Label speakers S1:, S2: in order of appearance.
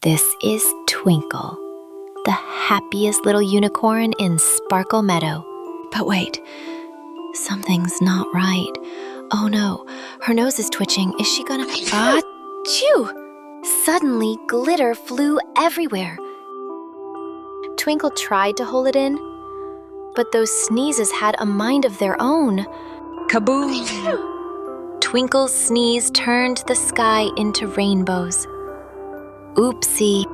S1: This is Twinkle, the happiest little unicorn in Sparkle Meadow. But wait, something's not right. Oh no, her nose is twitching. Is she gonna... Achoo! Suddenly, glitter flew everywhere. Twinkle tried to hold it in, but those sneezes had a mind of their own.
S2: Kaboom!
S1: Twinkle's sneeze turned the sky into rainbows. Oopsie.